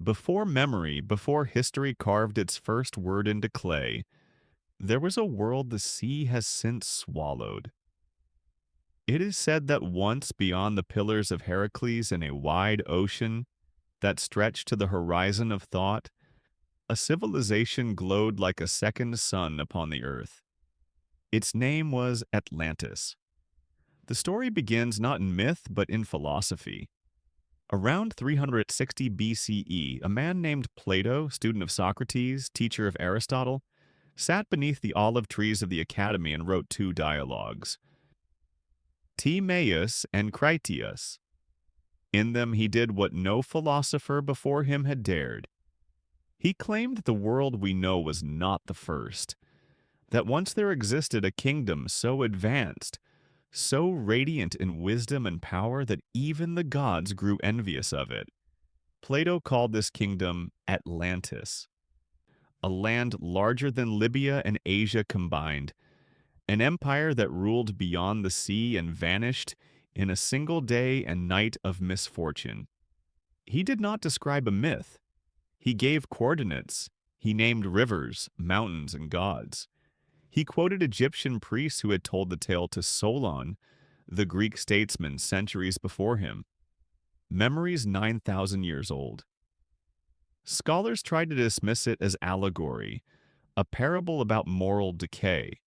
Before memory, before history carved its first word into clay, there was a world the sea has since swallowed. It is said that once beyond the pillars of Heracles in a wide ocean that stretched to the horizon of thought, a civilization glowed like a second sun upon the earth. Its name was Atlantis. The story begins not in myth but in philosophy. Around 360 BCE, a man named Plato, student of Socrates, teacher of Aristotle, sat beneath the olive trees of the academy and wrote two dialogues, Timaeus and Critias. In them he did what no philosopher before him had dared. He claimed that the world we know was not the first, that once there existed a kingdom so advanced, so radiant in wisdom and power that even the gods grew envious of it. Plato called this kingdom Atlantis, a land larger than Libya and Asia combined, an empire that ruled beyond the sea and vanished in a single day and night of misfortune. He did not describe a myth. He gave coordinates. He named rivers, mountains, and gods. He quoted Egyptian priests who had told the tale to Solon, the Greek statesman centuries before him. Memories 9,000 years old. Scholars tried to dismiss it as allegory, a parable about moral decay.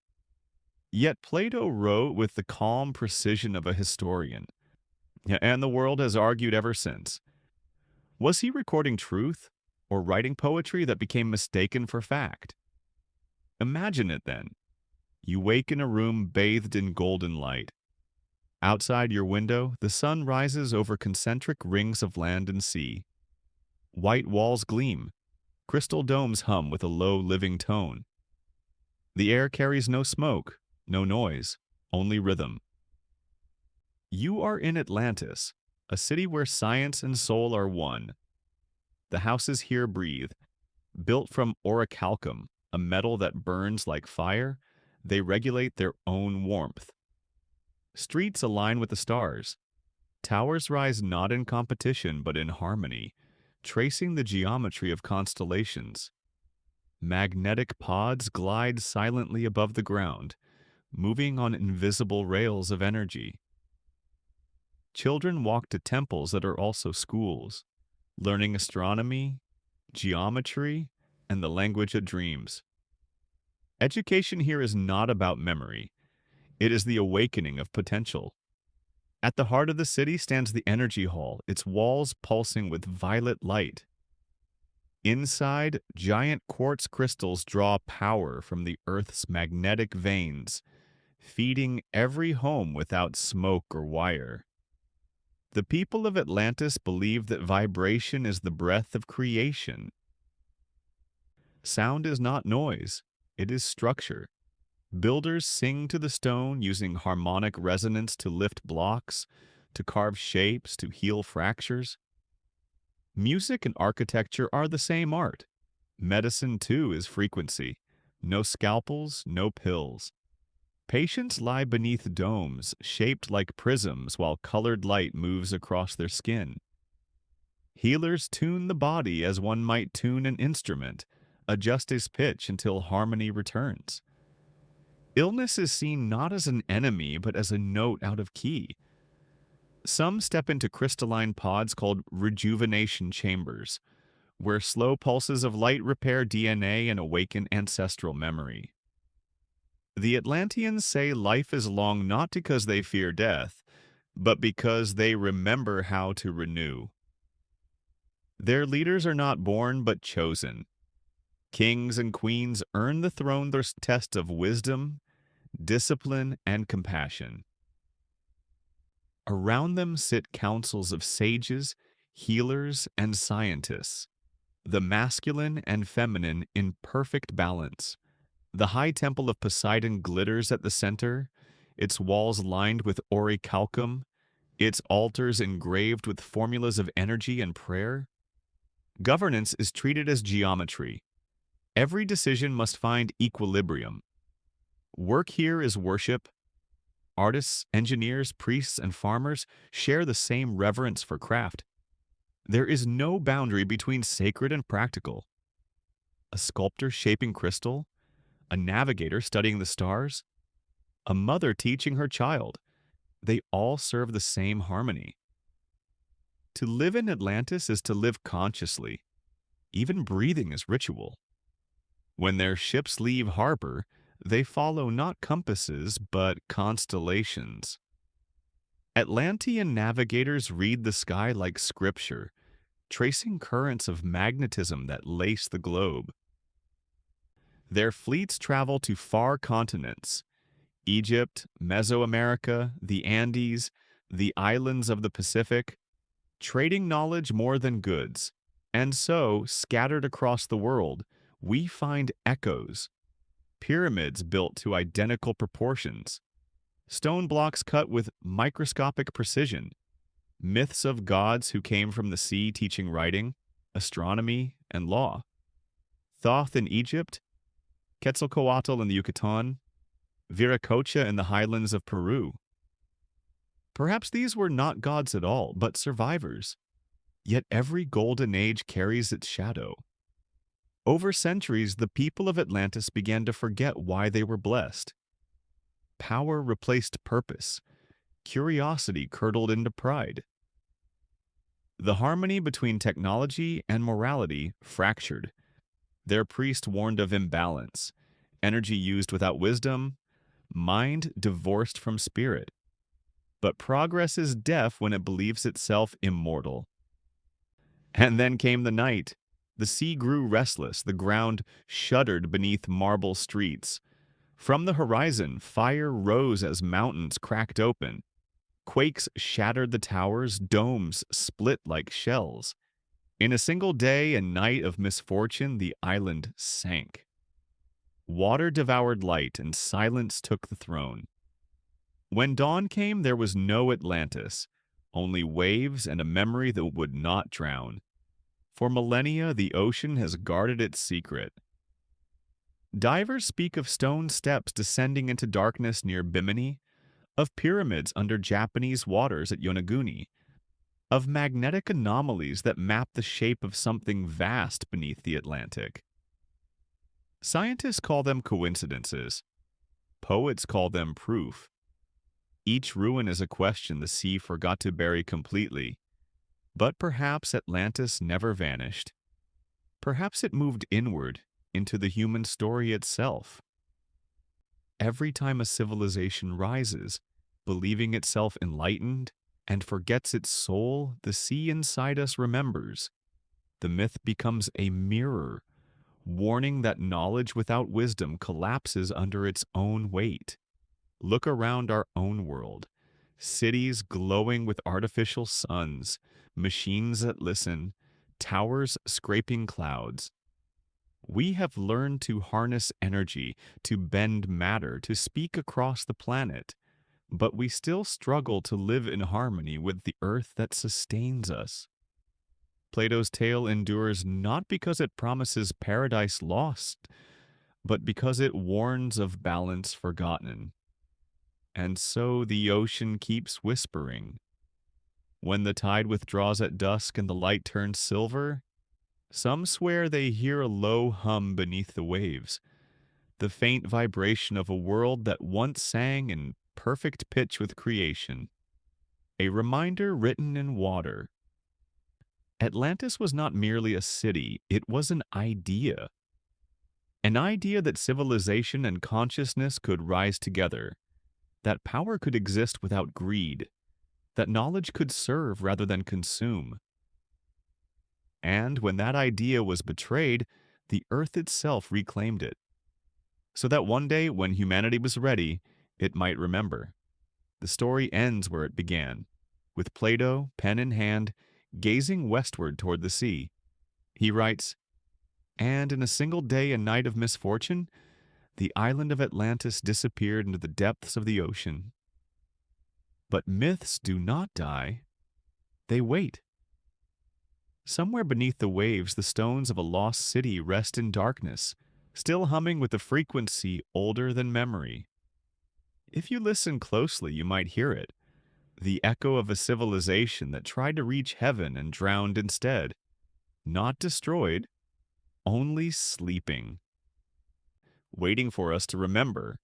Yet Plato wrote with the calm precision of a historian, and the world has argued ever since. Was he recording truth or writing poetry that became mistaken for fact? Imagine it then. You wake in a room bathed in golden light. Outside your window, the sun rises over concentric rings of land and sea. White walls gleam. Crystal domes hum with a low, living tone. The air carries no smoke, no noise, only rhythm. You are in Atlantis, a city where science and soul are one. The houses here breathe. Built from orichalcum, a metal that burns like fire, they regulate their own warmth. Streets align with the stars. Towers rise not in competition but in harmony, tracing the geometry of constellations. Magnetic pods glide silently above the ground, moving on invisible rails of energy. Children walk to temples that are also schools, learning astronomy, geometry, and the language of dreams. Education here is not about memory. It is the awakening of potential. At the heart of the city stands the energy hall, its walls pulsing with violet light. Inside, giant quartz crystals draw power from the Earth's magnetic veins, feeding every home without smoke or wire. The people of Atlantis believe that vibration is the breath of creation. Sound is not noise, it is structure. Builders sing to the stone using harmonic resonance to lift blocks, to carve shapes, to heal fractures. Music and architecture are the same art. Medicine, too, is frequency. No scalpels, no pills. Patients lie beneath domes, shaped like prisms, while colored light moves across their skin. Healers tune the body as one might tune an instrument, adjust its pitch until harmony returns. Illness is seen not as an enemy, but as a note out of key. Some step into crystalline pods called rejuvenation chambers, where slow pulses of light repair DNA and awaken ancestral memory. The Atlanteans say life is long not because they fear death, but because they remember how to renew. Their leaders are not born but chosen. Kings and queens earn the throne their test of wisdom, discipline, and compassion. Around them sit councils of sages, healers, and scientists, the masculine and feminine in perfect balance. The high temple of Poseidon glitters at the center, its walls lined with orichalcum, its altars engraved with formulas of energy and prayer. Governance is treated as geometry. Every decision must find equilibrium. Work here is worship. Artists, engineers, priests, and farmers share the same reverence for craft. There is no boundary between sacred and practical. A sculptor shaping crystal, a navigator studying the stars, a mother teaching her child, they all serve the same harmony. To live in Atlantis is to live consciously. Even breathing is ritual. When their ships leave harbor, they follow not compasses, but constellations. Atlantean navigators read the sky like scripture, tracing currents of magnetism that lace the globe. Their fleets travel to far continents: Egypt, Mesoamerica, the Andes, the islands of the Pacific, trading knowledge more than goods. And so, scattered across the world, we find echoes: pyramids built to identical proportions, stone blocks cut with microscopic precision, myths of gods who came from the sea teaching writing, astronomy, and law. Thoth in Egypt, Quetzalcoatl in the Yucatan, Viracocha in the highlands of Peru. Perhaps these were not gods at all, but survivors. Yet every golden age carries its shadow. Over centuries, the people of Atlantis began to forget why they were blessed. Power replaced purpose. Curiosity curdled into pride. The harmony between technology and morality fractured. Their priest warned of imbalance, energy used without wisdom, mind divorced from spirit. But progress is deaf when it believes itself immortal. And then came the night. The sea grew restless, the ground shuddered beneath marble streets. From the horizon, fire rose as mountains cracked open. Quakes shattered the towers, domes split like shells. In a single day and night of misfortune, the island sank. Water devoured light, and silence took the throne. When dawn came, there was no Atlantis, only waves and a memory that would not drown. For millennia, the ocean has guarded its secret. Divers speak of stone steps descending into darkness near Bimini, of pyramids under Japanese waters at Yonaguni, of magnetic anomalies that map the shape of something vast beneath the Atlantic. Scientists call them coincidences. Poets call them proof. Each ruin is a question the sea forgot to bury completely. But perhaps Atlantis never vanished. Perhaps it moved inward into the human story itself. Every time a civilization rises, believing itself enlightened, and forgets its soul, the sea inside us remembers. The myth becomes a mirror, warning that knowledge without wisdom collapses under its own weight. Look around our own world. Cities glowing with artificial suns, machines that listen, towers scraping clouds. We have learned to harness energy, to bend matter, to speak across the planet, but we still struggle to live in harmony with the earth that sustains us. Plato's tale endures not because it promises paradise lost, but because it warns of balance forgotten. And so the ocean keeps whispering. When the tide withdraws at dusk and the light turns silver, some swear they hear a low hum beneath the waves, the faint vibration of a world that once sang in perfect pitch with creation, a reminder written in water. Atlantis was not merely a city, it was an idea. An idea that civilization and consciousness could rise together, that power could exist without greed, that knowledge could serve rather than consume. And when that idea was betrayed, the earth itself reclaimed it, so that one day when humanity was ready, it might remember. The story ends where it began, with Plato, pen in hand, gazing westward toward the sea. He writes, "And in a single day and night of misfortune, the island of Atlantis disappeared into the depths of the ocean." But myths do not die. They wait. Somewhere beneath the waves, the stones of a lost city rest in darkness, still humming with a frequency older than memory. If you listen closely, you might hear it. the echo of a civilization that tried to reach heaven and drowned instead. Not destroyed, only sleeping, waiting for us to remember